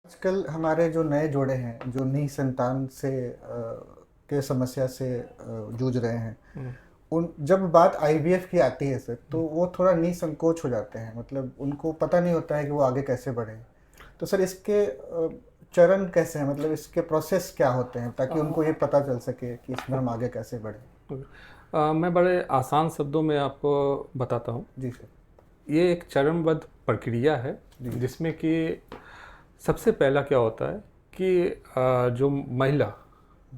आजकल हमारे जो नए जोड़े हैं जो नई संतान से के समस्या से जूझ रहे हैं, हुँ, उन जब बात आईवीएफ की आती है सर, तो वो थोड़ा निसंकोच हो जाते हैं। मतलब उनको पता नहीं होता है कि वो आगे कैसे बढ़ें। तो सर इसके चरण कैसे हैं, मतलब इसके प्रोसेस क्या होते हैं ताकि उनको ये पता चल सके कि इसमें हम आगे कैसे बढ़ें? मैं बड़े आसान शब्दों में आपको बताता हूँ। जी सर। ये एक चरणबद्ध प्रक्रिया है, जी। जिसमें कि सबसे पहला क्या होता है कि जो महिला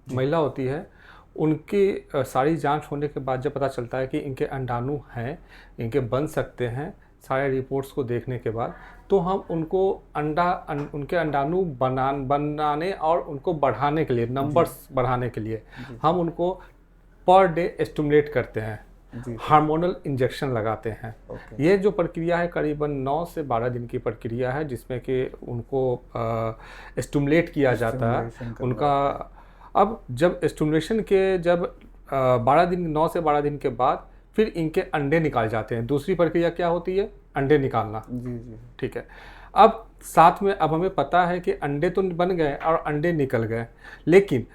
जी। महिला होती है, उनकी सारी जांच होने के बाद जब पता चलता है कि इनके अंडाणु हैं, इनके बन सकते हैं, सारे रिपोर्ट्स को देखने के बाद, तो हम उनको उनके अंडाणु बनाने और उनको बढ़ाने के लिए, जी। नंबर्स बढ़ाने के लिए जी हम उनको पर डे स्टिमुलेट करते हैं, जी सर। हार्मोनल इंजेक्शन लगाते हैं। ओके। ये जो प्रक्रिया है करीबन 9 से 12 दिन की प्रक्रिया है, जिसमें कि उनको स्टिमुलेट किया जाता है। स्टिमुलेशन उनका करवाते हैं। अब जब स्टिमुलेशन के जब 12 दिन 9 से 12 दिन के बाद फिर इनके अंडे निकाले जाते हैं। दूसरी प्रक्रिया क्या होती है? अंडे निकालना। जी जी। ठीक है। अब साथ में अब हमें पता है कि अंडे तो बन गए और अंडे निकल गए, लेकिन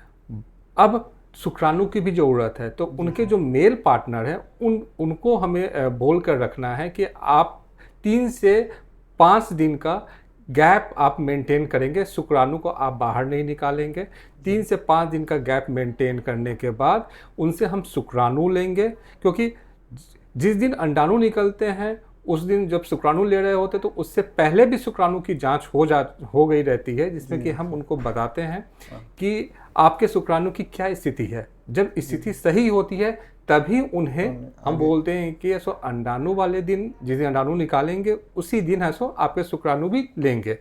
अब शुक्राणु की भी ज़रूरत है। तो जी उनके सर। जो मेल पार्टनर हैं उनको हमें बोल कर रखना है कि आप 3 से 5 दिन का गैप आप मेंटेन करेंगे, शुक्राणु को आप बाहर नहीं निकालेंगे। 3 से 5 दिन का गैप मेंटेन करने के बाद उनसे हम शुक्राणु लेंगे, क्योंकि जिस दिन अंडाणु निकलते हैं उस दिन जब शुक्राणु ले रहे होते तो उससे पहले भी शुक्राणु की जांच हो गई रहती है, जिसमें कि हम उनको बताते हैं कि आपके शुक्राणु की क्या स्थिति है। जब स्थिति सही होती है तभी उन्हें हम बोलते हैं कि ऐसो अंडाणु वाले दिन, जिस दिन अंडाणु निकालेंगे उसी दिन ऐसो आपके शुक्राणु भी लेंगे।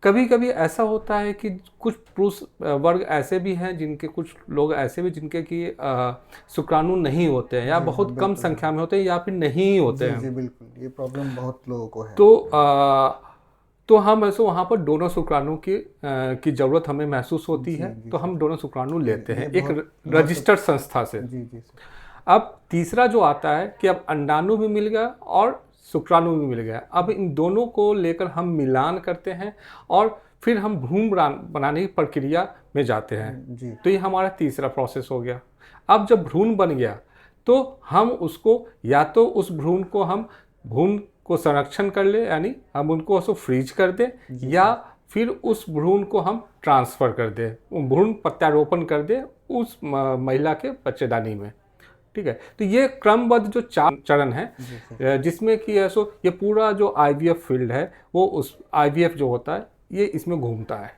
कभी कभी ऐसा होता है कि कुछ पुरुष वर्ग ऐसे भी हैं, जिनके कुछ लोग ऐसे भी जिनके कि शुक्राणु नहीं होते हैं, या जी हाँ, बहुत कम बिल्कुल संख्या हाँ। में होते हैं, या फिर नहीं होते जी हैं। जी बिल्कुल, ये प्रॉब्लम बहुत लोगों को है। तो तो हम ऐसे वहाँ पर डोनर शुक्राणु की ज़रूरत हमें महसूस होती जी है, जी तो सर। हम डोनर शुक्राणु लेते ये हैं एक बहुत रजिस्टर्ड संस्था से। जी जी सर। अब तीसरा जो आता है कि अब अंडाणु भी मिल गया और शुक्राणु भी मिल गया। अब इन दोनों को लेकर हम मिलान करते हैं और फिर हम भ्रूण बनाने की प्रक्रिया में जाते हैं। जी। तो ये हमारा तीसरा प्रोसेस हो गया। अब जब भ्रूण बन गया तो हम उसको, या तो उस भ्रूण को हम भ्रूण को संरक्षण कर ले, यानी हम उनको उसको फ्रीज कर दें, जी या सर। फिर उस भ्रूण को हम ट्रांसफ़र कर दें, भ्रूण प्रत्यारोपण कर दें उस महिला के बच्चेदानी में। ठीक है। तो ये क्रमबद्ध जो 4 चरण हैं, जी सर। जिसमें कि ये पूरा जो आईवीएफ फील्ड है वो उस आईवीएफ जो होता है ये इसमें घूमता है।